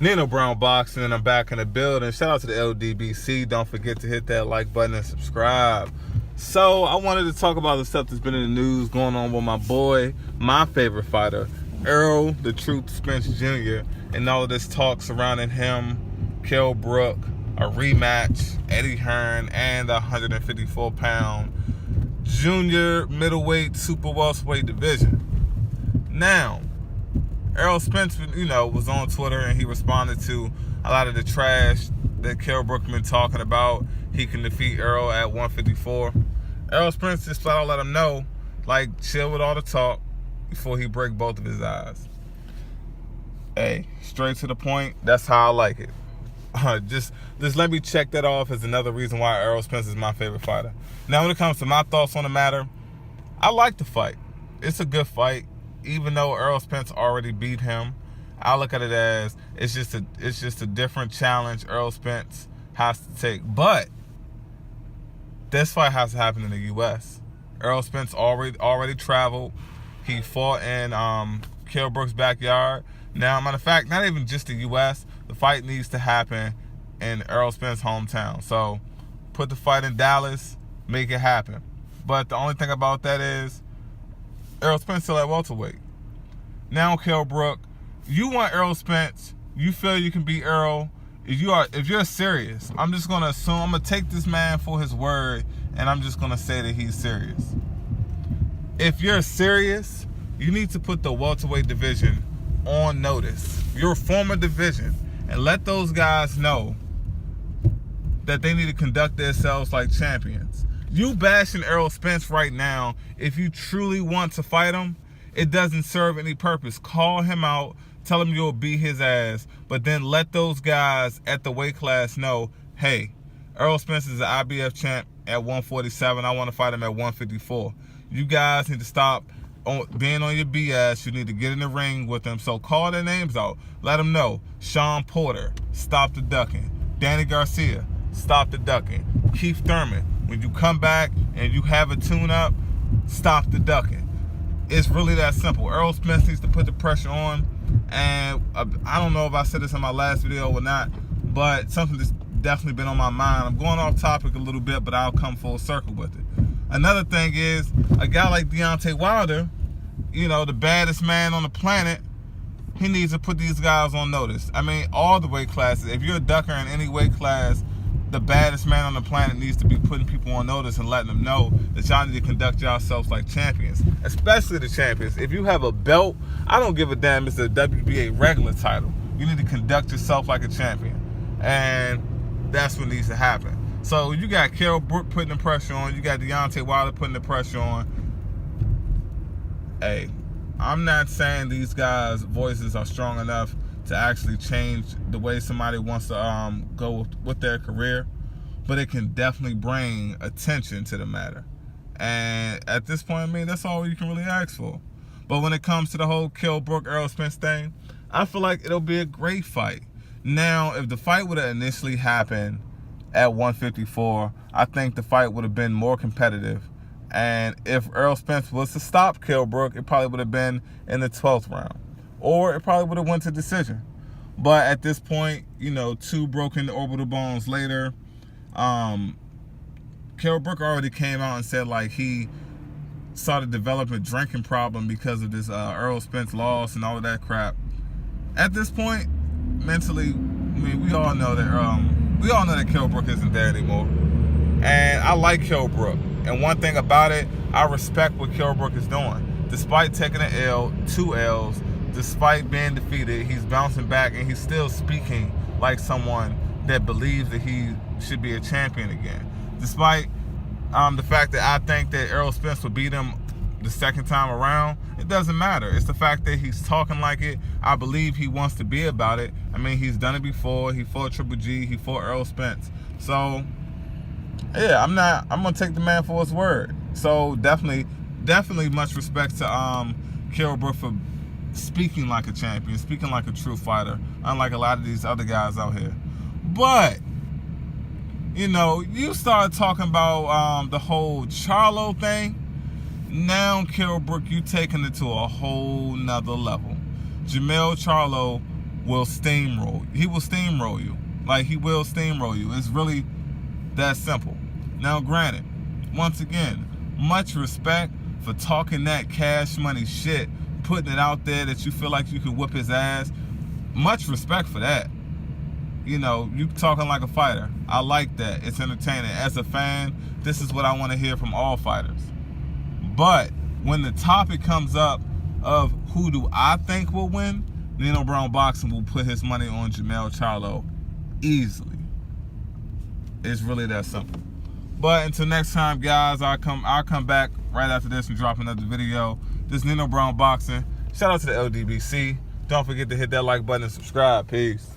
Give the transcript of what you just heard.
Nino Brown Boxing, and I'm back in the building. Shout out to the LDBC. Don't forget to hit that like button and subscribe. So I wanted to talk about the stuff that's been in the news going on with my boy, my favorite fighter, Errol "The Truth" Spence Jr., and all of this talk surrounding him, Kell Brook, a rematch, Eddie Hearn, and the 154-pound junior middleweight super welterweight division. Now, Errol Spence, was on Twitter and he responded to a lot of the trash that Kell Brook been talking about. He can defeat Errol at 154. Errol Spence just flat out let him know, chill with all the talk before he break both of his eyes. Hey, straight to the point. That's how I like it. Just let me check that off as another reason why Errol Spence is my favorite fighter. Now, when it comes to my thoughts on the matter, I like the fight. It's a good fight. Even though Errol Spence already beat him, I look at it as it's just a different challenge Errol Spence has to take. But this fight has to happen in the U.S. Errol Spence already traveled. He fought in Kell Brook's backyard. Now, matter of fact, not even just the U.S. The fight needs to happen in Errol Spence's hometown. So put the fight in Dallas, make it happen. But the only thing about that is Errol Spence still at welterweight. Now, Kell Brook, you want Errol Spence. You feel you can beat Errol. If you're serious, I'm just gonna assume, I'm gonna take this man for his word, and I'm just gonna say that he's serious. If you're serious, you need to put the welterweight division on notice, your former division, and let those guys know that they need to conduct themselves like champions. You bashing Errol Spence right now, if you truly want to fight him, it doesn't serve any purpose. Call him out, tell him you'll beat his ass, but then let those guys at the weight class know, hey, Errol Spence is an IBF champ at 147. I want to fight him at 154. You guys need to stop being on your BS. You need to get in the ring with them. So call their names out. Let them know. Sean Porter, stop the ducking. Danny Garcia, stop the ducking. Keith Thurman, when you come back and you have a tune-up, stop the ducking. It's really that simple. Errol Spence needs to put the pressure on. And I don't know if I said this in my last video or not, but something that's definitely been on my mind. I'm going off topic a little bit, but I'll come full circle with it. Another thing is, a guy like Deontay Wilder, the baddest man on the planet, he needs to put these guys on notice. I mean, all the weight classes. If you're a ducker in any weight class, the baddest man on the planet needs to be putting people on notice and letting them know that y'all need to conduct yourselves like champions, especially the champions. If you have a belt, I don't give a damn if it's a WBA regular title. You need to conduct yourself like a champion, and that's what needs to happen. So you got Kell Brook putting the pressure on, you got Deontay Wilder putting the pressure on. Hey, I'm not saying these guys' voices are strong enough to actually change the way somebody wants to go with their career, but it can definitely bring attention to the matter. And at this point, I mean, that's all you can really ask for. But when it comes to the whole Kell Brook Errol Spence thing, I feel like it'll be a great fight. Now, if the fight would have initially happened at 154, I think the fight would have been more competitive. And if Errol Spence was to stop Kell Brook, it probably would have been in the 12th round. Or it probably would have went to decision. But at this point, two broken orbital bones later, Kell Brook already came out and said he started developing a drinking problem because of this Errol Spence loss and all of that crap. At this point, mentally, I mean, we all know that Kell Brook isn't there anymore. And I like Kell Brook. And one thing about it, I respect what Kell Brook is doing. Despite taking an L, 2 L's, despite being defeated, he's bouncing back and he's still speaking like someone that believes that he should be a champion again. Despite the fact that I think that Errol Spence will beat him the second time around, it doesn't matter. It's the fact that he's talking like it. I believe he wants to be about it. I mean, he's done it before. He fought Triple G. He fought Errol Spence. So, yeah, I'm going to take the man for his word. So, definitely much respect to Kell Brook for speaking like a champion, speaking like a true fighter, unlike a lot of these other guys out here. But, you start talking about the whole Charlo thing. Now, Kell Brook, you taking it to a whole nother level. Jermell Charlo will steamroll you. He will steamroll you. Like, he will steamroll you. It's really that simple. Now, granted, once again, much respect for talking that cash money shit, putting it out there that you feel like you can whip his ass. Much respect for that. You know, you talking like a fighter. I like that. It's entertaining. As a fan, this is what I want to hear from all fighters. But when the topic comes up of who do I think will win, Nino Brown Boxing will put his money on Jermell Charlo easily. It's really that simple. But until next time, guys, I'll come back right after this and drop another video. This is Nino Brown Boxing. Shout out to the LDBC. Don't forget to hit that like button and subscribe. Peace.